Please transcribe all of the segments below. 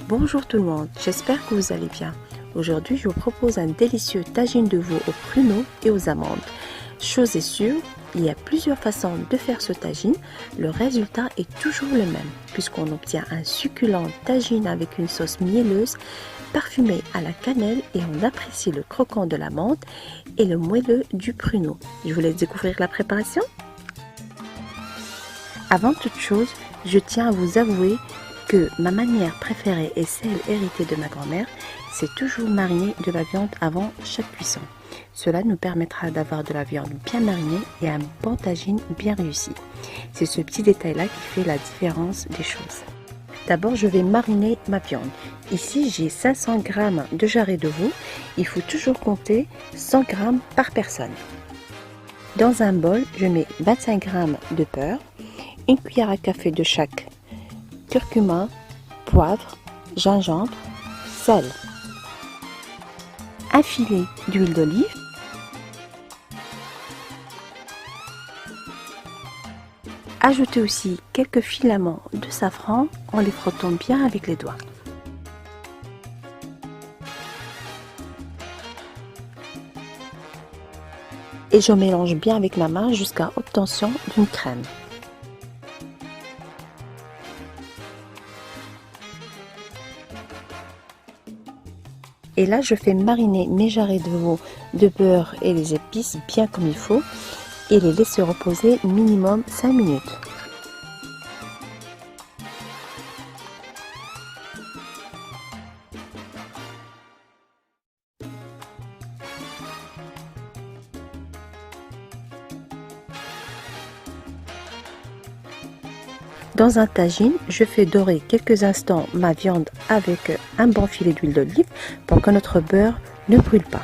Bonjour tout le monde, j'espère que vous allez bien. Aujourd'hui, je vous propose un délicieux tagine de veau aux pruneaux et aux amandes. Chose est sûre, il y a plusieurs façons de faire ce tagine. Le résultat est toujours le même, puisqu'on obtient un succulent tagine avec une sauce mielleuse, parfumée à la cannelle, et on apprécie le croquant de l'amande et le moelleux du pruneau. Je vous laisse découvrir la préparation. Avant toute chose, je tiens à vous avouer que ma manière préférée est celle héritée de ma grand-mère, c'est toujours mariner de la viande avant chaque cuisson. Cela nous permettra d'avoir de la viande bien marinée et un bon tagine bien réussi. C'est ce petit détail-là qui fait la différence des choses. D'abord, je vais mariner ma viande. Ici, j'ai 500 g de jarret de veau. Il faut toujours compter 100 g par personne. Dans un bol, je mets 25 g de beurre, une cuillère à café de chaque curcuma, poivre, gingembre, sel, un filet d'huile d'olive, ajoutez aussi quelques filaments de safran en les frottant bien avec les doigts. Et je mélange bien avec ma main jusqu'à obtention d'une crème. Et là, je fais mariner mes jarrets de veau de beurre et les épices bien comme il faut et les laisser reposer minimum 5 minutes. Dans un tagine, je fais dorer quelques instants ma viande avec un bon filet d'huile d'olive pour que notre beurre ne brûle pas.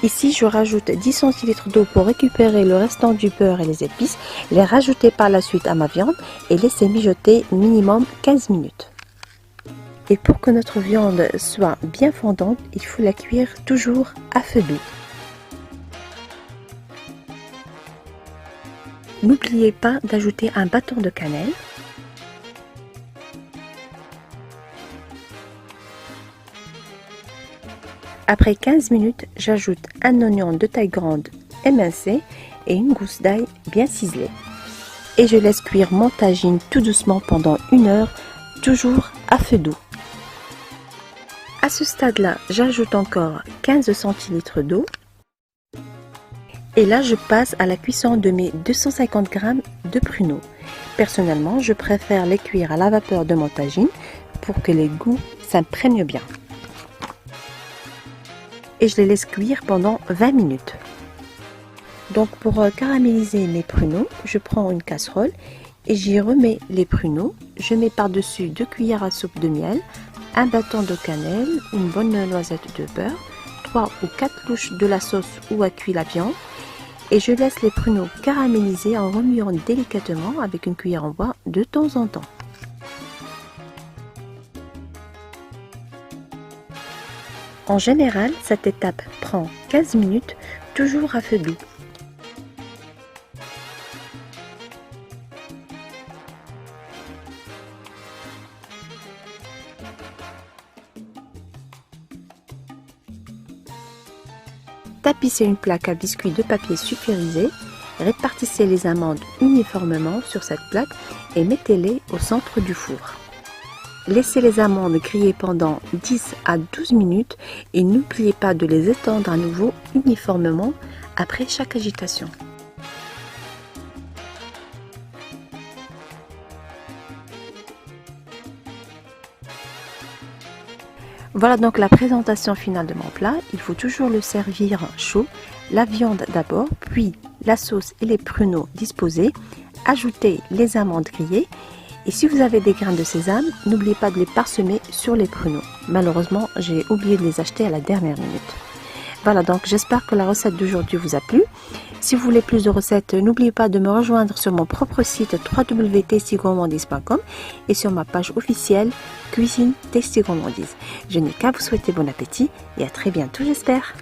Ici, je rajoute 10 centilitres d'eau pour récupérer le restant du beurre et les épices, les rajouter par la suite à ma viande et laisser mijoter minimum 15 minutes. Et pour que notre viande soit bien fondante, il faut la cuire toujours à feu doux. N'oubliez pas d'ajouter un bâton de cannelle. Après 15 minutes, j'ajoute un oignon de taille grande émincé et une gousse d'ail bien ciselée. Et je laisse cuire mon tagine tout doucement pendant 1 heure, toujours à feu doux. À ce stade-là, j'ajoute encore 15 centilitres d'eau. Et là, je passe à la cuisson de mes 250 g de pruneaux. Personnellement, je préfère les cuire à la vapeur de mon tagine pour que les goûts s'imprègnent bien. Et je les laisse cuire pendant 20 minutes. Donc pour caraméliser mes pruneaux, je prends une casserole et j'y remets les pruneaux. Je mets par-dessus 2 cuillères à soupe de miel, un bâton de cannelle, une bonne noisette de beurre, 3 ou 4 louches de la sauce où a cuit la viande et je laisse les pruneaux caraméliser en remuant délicatement avec une cuillère en bois de temps en temps. En général, cette étape prend 15 minutes, toujours à feu doux. Tapissez une plaque à biscuits de papier sulfurisé, répartissez les amandes uniformément sur cette plaque et mettez-les au centre du four. Laissez les amandes griller pendant 10 à 12 minutes et n'oubliez pas de les étendre à nouveau uniformément après chaque agitation. Voilà donc la présentation finale de mon plat. Il faut toujours le servir chaud. La viande d'abord, puis la sauce et les pruneaux disposés. Ajoutez les amandes grillées. Et si vous avez des grains de sésame, n'oubliez pas de les parsemer sur les pruneaux. Malheureusement, j'ai oublié de les acheter à la dernière minute. Voilà, donc j'espère que la recette d'aujourd'hui vous a plu. Si vous voulez plus de recettes, n'oubliez pas de me rejoindre sur mon propre site www.tastygourmandise.com et sur ma page officielle Cuisine Tasty Gourmandise. Je n'ai qu'à vous souhaiter bon appétit et à très bientôt, j'espère.